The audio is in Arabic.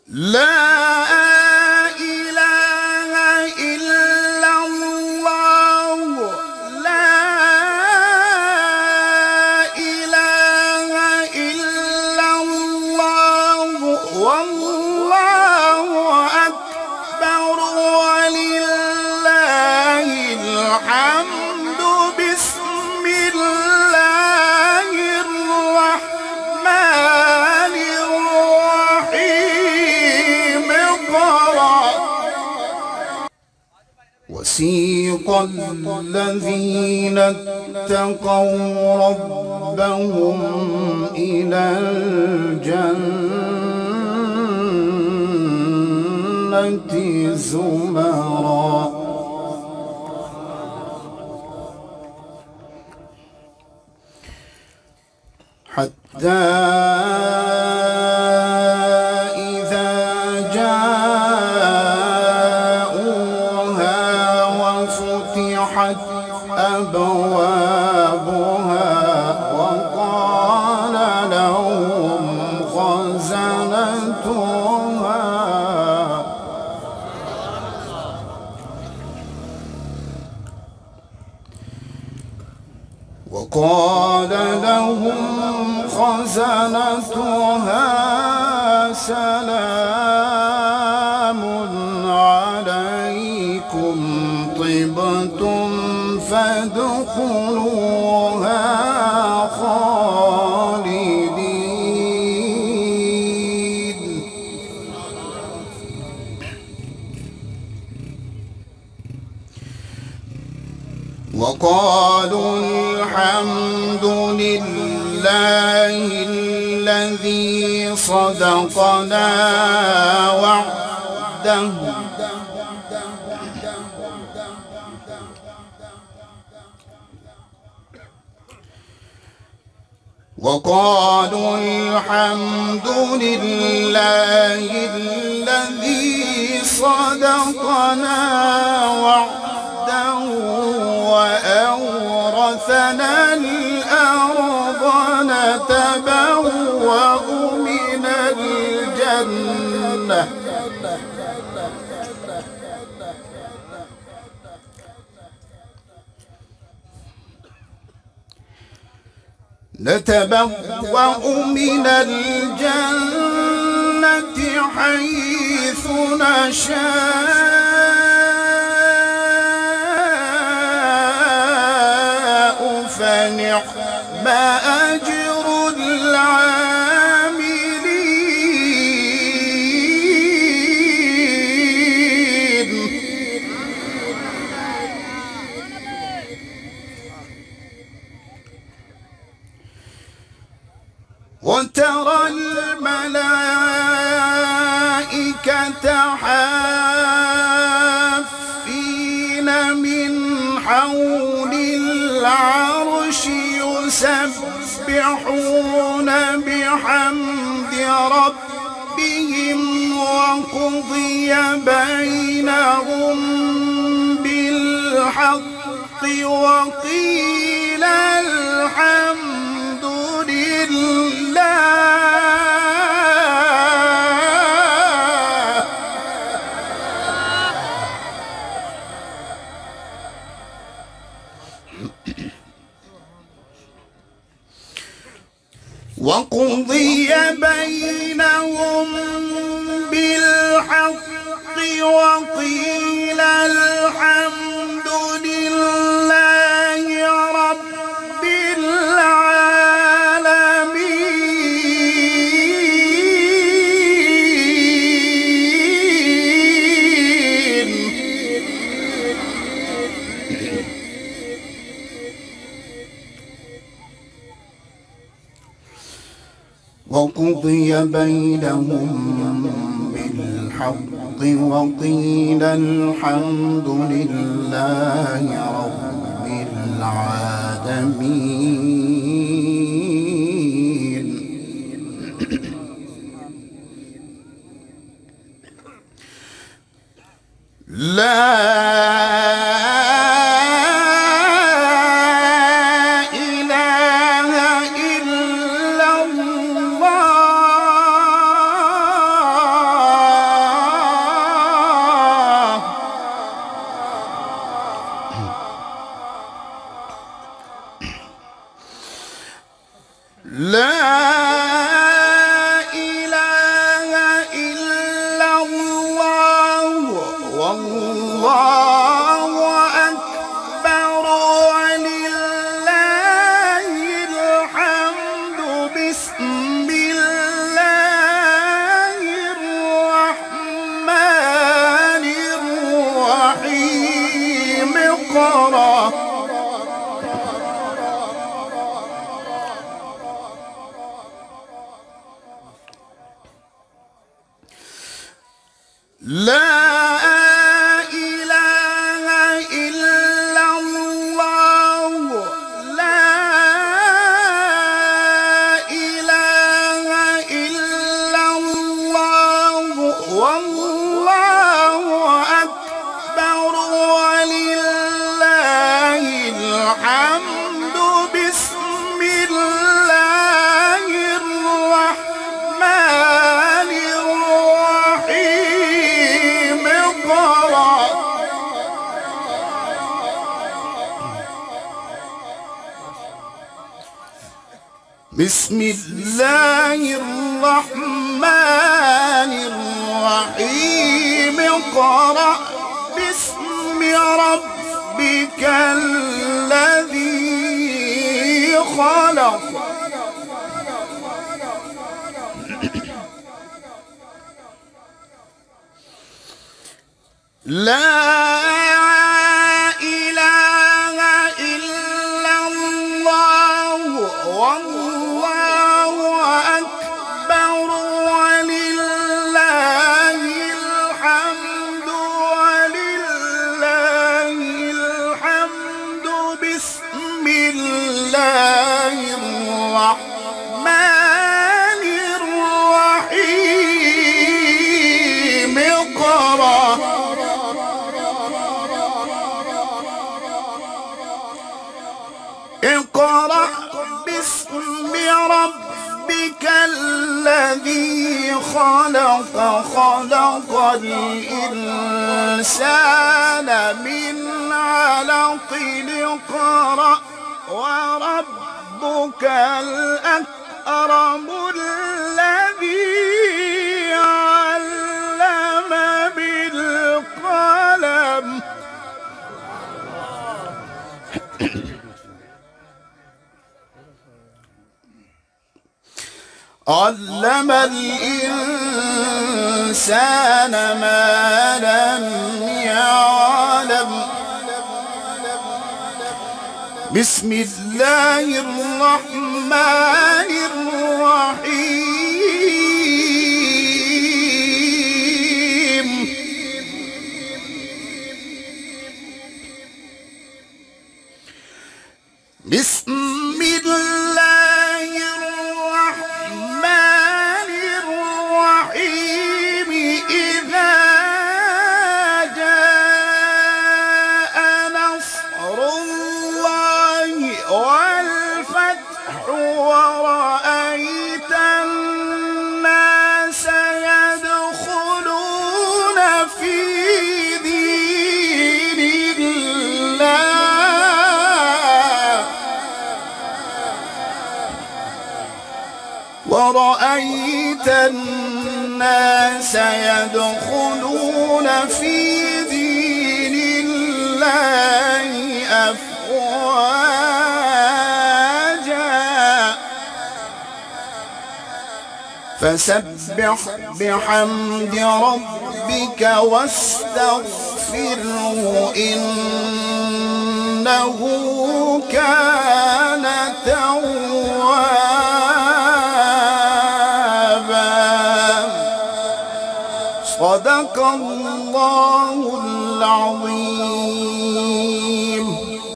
لا إله إلا الله لا إله إلا الله والله أكبر ولله الحمد بسم الله الرحمن الرحيم اقرأ وسيق الذين اتقوا ربهم إلى الجنة زمرا حتى إذا جاءوها وفتحت أبوابها وقال لهم خزنتها سلام عليكم طبتم فادخلوها خالدين وقالوا الحمد لله الذي صدقنا وعده وقالوا الحمد لله الذي صدقنا وعده وأورثنا الأرض نتبوأ من الجنة حيث نشاء فنعم أجر العاملين وترى الملائكة حافين من حول العرش يسبحون بحمد ربهم وقضي بينهم بالحق وقيل الحمد لله وقضي بينهم بالحق وقيل الحمد لله رب العالمين وقضي بينهم بالحق وقيل الحمد لله رب العالمين لا إله إلا الله لا إله إلا الله لا إله إلا الله والله أكبر ولله الحمد بسم الله الرحمن الرحيم اقرأ بسم الله الرحمن الرحيم اقرأ باسم ربك الذي خلق لا إله إلا الله والله أكبر ولله الحمد بسم الله الرحمن الرحيم اقرأ اقرأ باسم ربك الذي خلق خلق الإنسان من علق اقرأ وربك الأكرم الذي علم بالقلم علم الإنسان ما لم يعلم بسم الله الرحمن الرحيم بسم الله الرحمن الرحيم إذا جاء نصر الله والفتح ورأيت الناس يدخلون في دين الله ورأيت الناس يدخلون في دين الله أفواجا فسبح بحمد ربك واستغفره إنه كان توابا صدق الله العظيم.